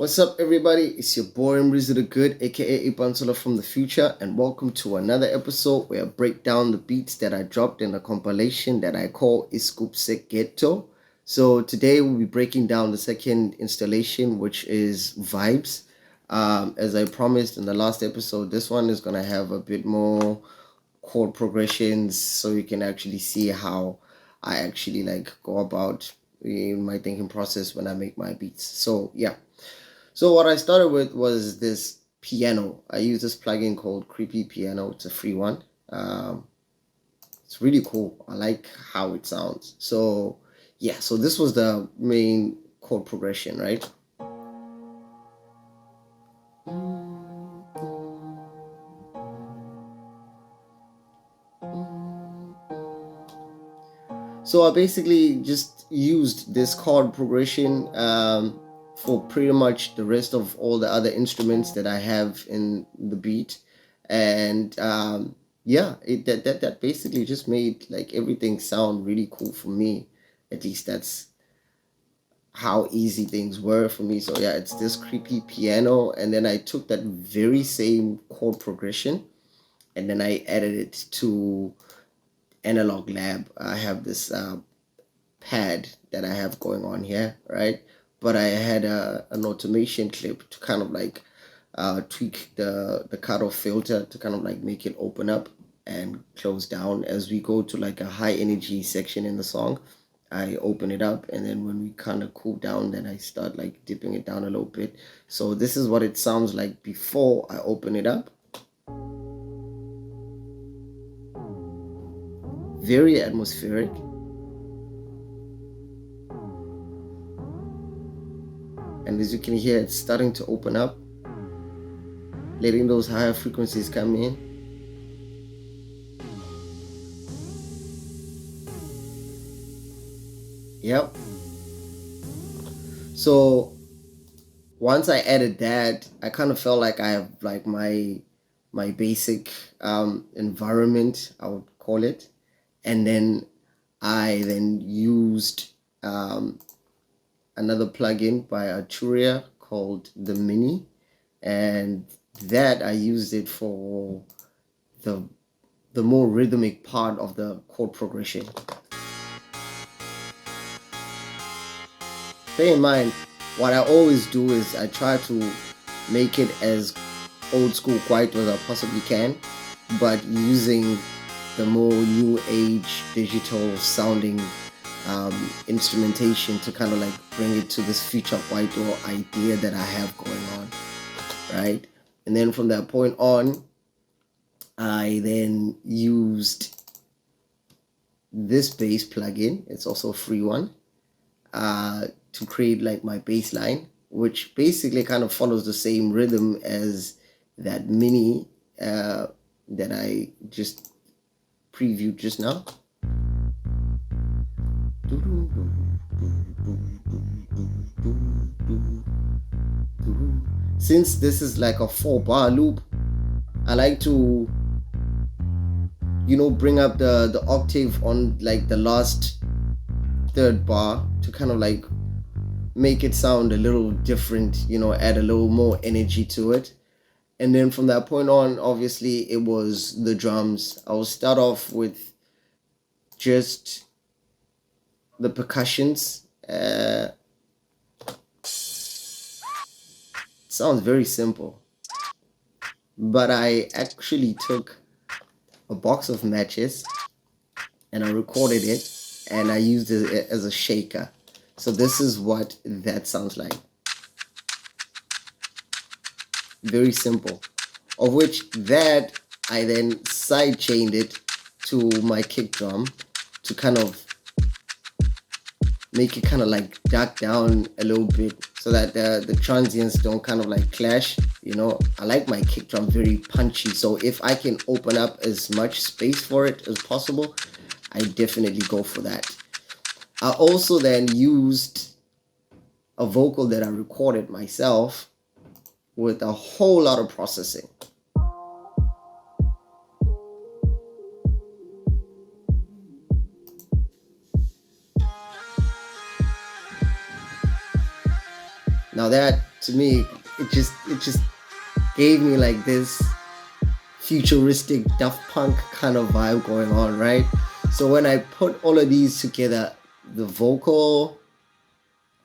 What's up, everybody? It's your boy Mriza the Good, aka Ipansula from the future, and welcome to another episode where I break down the beats that I dropped in a compilation that I call Iskupse Ghetto. So today we'll be breaking down the second installation, which is Vibes. As I promised in the last episode, this one is gonna have a bit more chord progressions, so you can actually see how I actually go about in my thinking process when I make my beats. So yeah. So what I started with was this piano. I use this plugin called Creepy Piano. It's a free one. It's really cool. I like how it sounds. So yeah, so this was the main chord progression, right? So I basically just used this chord progression for pretty much the rest of all the other instruments that I have in the beat, and yeah, that basically just made like everything sound really cool for me. At least that's how easy things were for me. So yeah, it's this creepy piano, and then I took that very same chord progression, and then I added it to Analog Lab. I have this pad that I have going on here, right? But I had an automation clip to kind of tweak the cutoff filter to kind of like make it open up and close down as we go to like a high energy section in the song. I open it up, and then when we kind of cool down, then I start like dipping it down a little bit. So this is what it sounds like before I open it up. Very atmospheric. And as you can hear, it's starting to open up, letting those higher frequencies come in. Yep. So once I added that, I kind of felt like I have like my basic environment, I would call it. And then I then used another plugin by Arturia called the Mini, and that I used it for the more rhythmic part of the chord progression. Bear in mind, what I always do is I try to make it as old school quiet as I possibly can, but using the more new age digital sounding instrumentation to kind of like bring it to this future white door idea that I have going on, right? And then from that point on, I then used this bass plugin. It's also a free one, to create like my bass line, which basically kind of follows the same rhythm as that Mini that I just previewed just now. Since this is like a 4-bar loop, I like to bring up the octave on like the last third bar to kind of like make it sound a little different, add a little more energy to it. And then from that point on, obviously it was the drums. I will start off with just the percussions. Sounds very simple, but I actually took a box of matches and I recorded it, and I used it as a shaker. So this is what that sounds like. Very simple. Of which that I then sidechained it to my kick drum to kind of make it kind of like duck down a little bit so that the transients don't kind of like clash. I like my kick drum very punchy, so if I can open up as much space for it as possible, I definitely go for that. I also then used a vocal that I recorded myself with a whole lot of processing. Now that to me, it just gave me like this futuristic Daft Punk kind of vibe going on, right? So when I put all of these together, the vocal,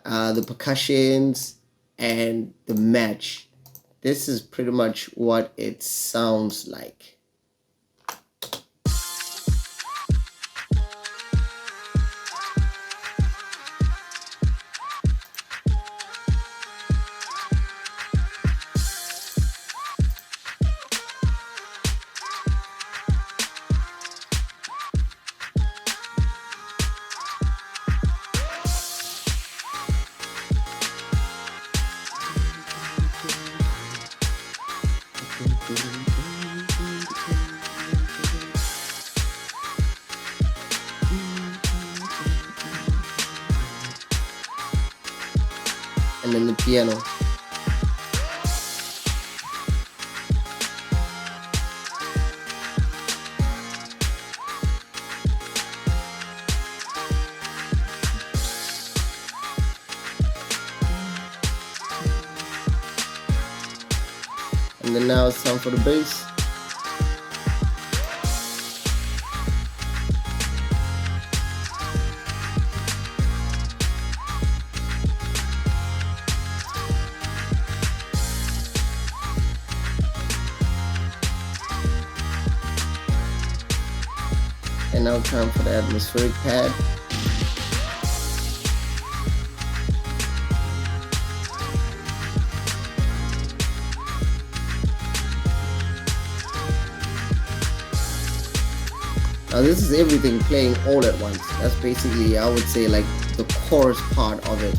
the percussions, and the match, this is pretty much what it sounds like. And then the piano. And then now it's time for the bass. And now time for the atmospheric pad. Now this is everything playing all at once. That's basically, I would say, like the chorus part of it.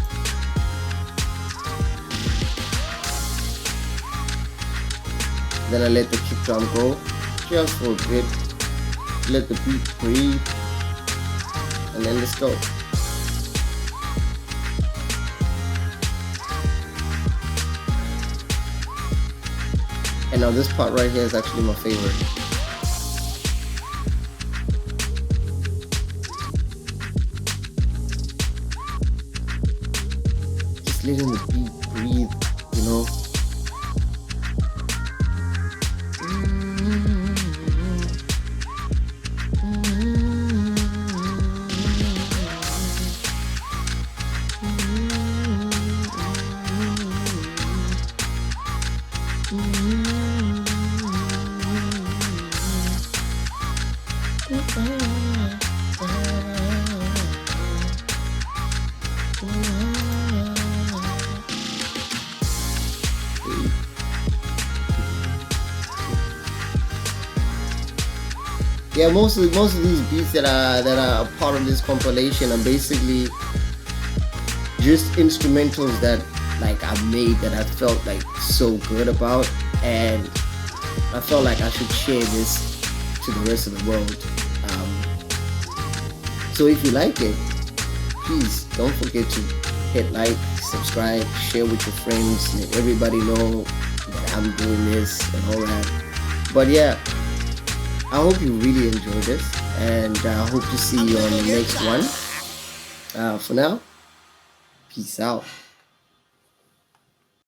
Then I let the kick drum go just for a bit. Let the beat breathe, and then let's go. And now this part right here is actually my favorite. Just letting the beat breathe, you know. Yeah, most of these beats that are a part of this compilation are basically just instrumentals that like I made that I felt like so good about, and I felt like I should share this to the rest of the world. So if you like it, please don't forget to hit like, subscribe, share with your friends, let everybody know that I'm doing this and all that. But yeah, I hope you really enjoyed this, and I hope to see you on the next one. For now, peace out.